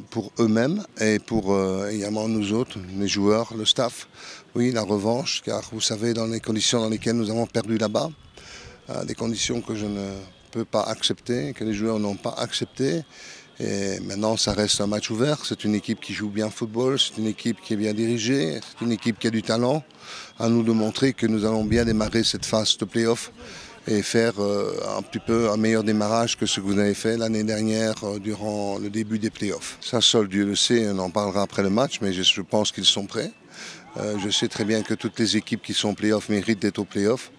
Pour eux-mêmes et pour également nous autres, les joueurs, le staff. Oui, la revanche, car vous savez, dans les conditions dans lesquelles nous avons perdu là-bas, des conditions que je ne peux pas accepter, que les joueurs n'ont pas acceptées. Et maintenant, ça reste un match ouvert. C'est une équipe qui joue bien au football, c'est une équipe qui est bien dirigée, c'est une équipe qui a du talent. À nous de montrer que nous allons bien démarrer cette phase de play-off et faire un petit peu un meilleur démarrage que ce que vous avez fait l'année dernière durant le début des play-offs. Ça, seul Dieu le sait, on en parlera après le match, mais je pense qu'ils sont prêts. Je sais très bien que toutes les équipes qui sont play-off méritent d'être au play-off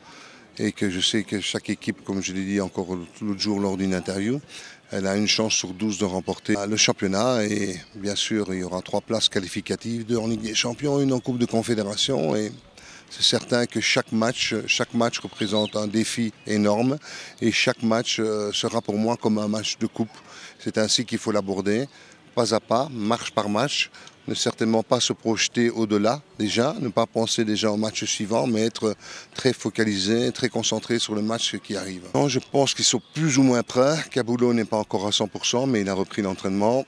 et que je sais que chaque équipe, comme je l'ai dit encore l'autre jour lors d'une interview, elle a une chance sur 12 de remporter le championnat et bien sûr il y aura 3 places qualificatives, 2 en Ligue des Champions, 1 en Coupe de Confédération. Et c'est certain que chaque match représente un défi énorme et chaque match sera pour moi comme un match de coupe. C'est ainsi qu'il faut l'aborder, pas à pas, marche par match. Ne certainement pas se projeter au-delà déjà, ne pas penser déjà au match suivant, mais être très focalisé, très concentré sur le match qui arrive. Non, je pense qu'ils sont plus ou moins prêts. Kaboulou n'est pas encore à 100%, mais il a repris l'entraînement.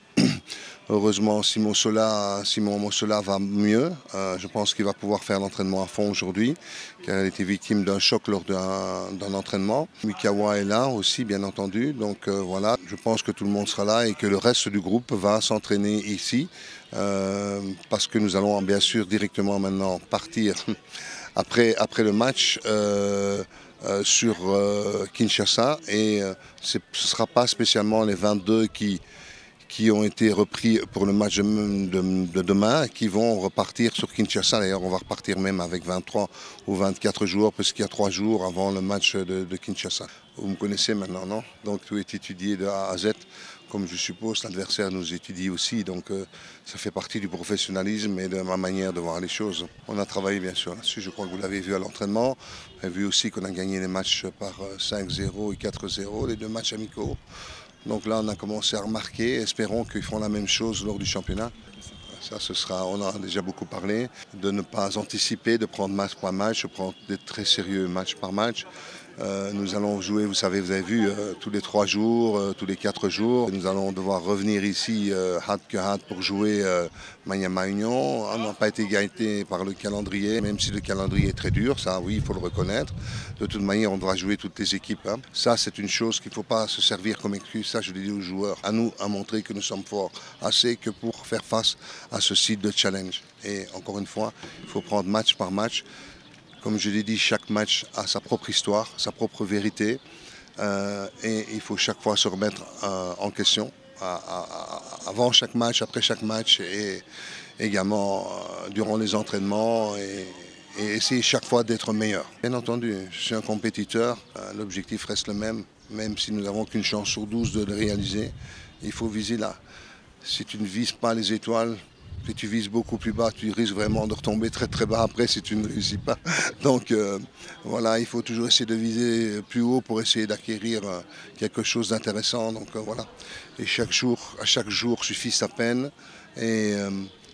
Heureusement, Simon Mossola va mieux. Je pense qu'il va pouvoir faire l'entraînement à fond aujourd'hui, car il était victime d'un choc lors d'un entraînement. Mikawa est là aussi, bien entendu. Donc voilà, je pense que tout le monde sera là et que le reste du groupe va s'entraîner ici. Parce que nous allons bien sûr directement maintenant partir après le match sur Kinshasa. Et ce ne sera pas spécialement les 22 qui ont été repris pour le match de demain, qui vont repartir sur Kinshasa. D'ailleurs, on va repartir même avec 23 ou 24 joueurs, parce qu'il y a 3 jours avant le match de Kinshasa. Vous me connaissez maintenant, non? Donc tout est étudié de A à Z. Comme je suppose, l'adversaire nous étudie aussi, donc ça fait partie du professionnalisme et de ma manière de voir les choses. On a travaillé bien sûr là-dessus, je crois que vous l'avez vu à l'entraînement. Vous avez vu aussi qu'on a gagné les matchs par 5-0 et 4-0, les 2 matchs amicaux. Donc là, on a commencé à remarquer, espérons qu'ils feront la même chose lors du championnat. Ça, on en a déjà beaucoup parlé, de ne pas anticiper, de prendre match par match, de prendre des très sérieux match par match. Nous allons jouer, vous avez vu, tous les 3 jours, tous les 4 jours. Nous allons devoir revenir ici, hâte que hâte, pour jouer Maniama Union. On n'a pas été gâtés par le calendrier, même si le calendrier est très dur, ça oui, il faut le reconnaître. De toute manière, on devra jouer toutes les équipes. Hein. Ça, c'est une chose qu'il ne faut pas se servir comme excuse. Ça, je le dis aux joueurs. À nous, à montrer que nous sommes forts assez que pour faire face à ce site de challenge. Et encore une fois, il faut prendre match par match. Comme je l'ai dit, chaque match a sa propre histoire, sa propre vérité. Et il faut chaque fois se remettre en question, avant chaque match, après chaque match, et également durant les entraînements, et essayer chaque fois d'être meilleur. Bien entendu, je suis un compétiteur, l'objectif reste le même si nous n'avons qu'une chance sur 12 de le réaliser. Il faut viser là. Si tu ne vises pas les étoiles, si tu vises beaucoup plus bas, tu risques vraiment de retomber très très bas après si tu ne réussis pas. Donc voilà, il faut toujours essayer de viser plus haut pour essayer d'acquérir quelque chose d'intéressant. Donc voilà. Et à chaque jour suffit sa peine. Et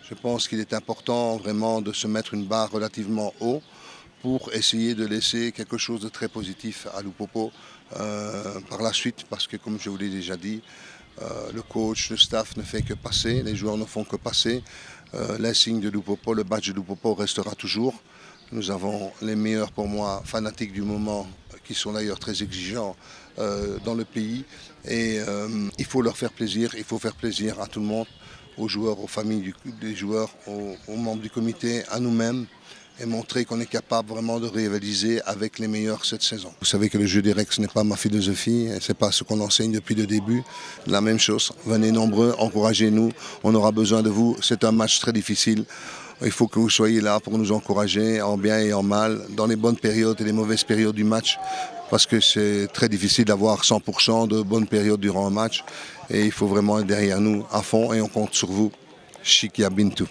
je pense qu'il est important vraiment de se mettre une barre relativement haut pour essayer de laisser quelque chose de très positif à Lupopo par la suite. Parce que comme je vous l'ai déjà dit, le coach, le staff ne fait que passer, les joueurs ne font que passer. L'insigne de Lupopo, le badge de Lupopo restera toujours. Nous avons les meilleurs, pour moi, fanatiques du moment, qui sont d'ailleurs très exigeants dans le pays. Et il faut leur faire plaisir, il faut faire plaisir à tout le monde, aux joueurs, aux familles des joueurs, aux membres du comité, à nous-mêmes, et montrer qu'on est capable vraiment de rivaliser avec les meilleurs cette saison. Vous savez que le jeu direct, ce n'est pas ma philosophie, ce n'est pas ce qu'on enseigne depuis le début. La même chose, venez nombreux, encouragez-nous, on aura besoin de vous. C'est un match très difficile. Il faut que vous soyez là pour nous encourager, en bien et en mal, dans les bonnes périodes et les mauvaises périodes du match, parce que c'est très difficile d'avoir 100% de bonnes périodes durant un match. Et il faut vraiment être derrière nous à fond et on compte sur vous. Chikia Bintou.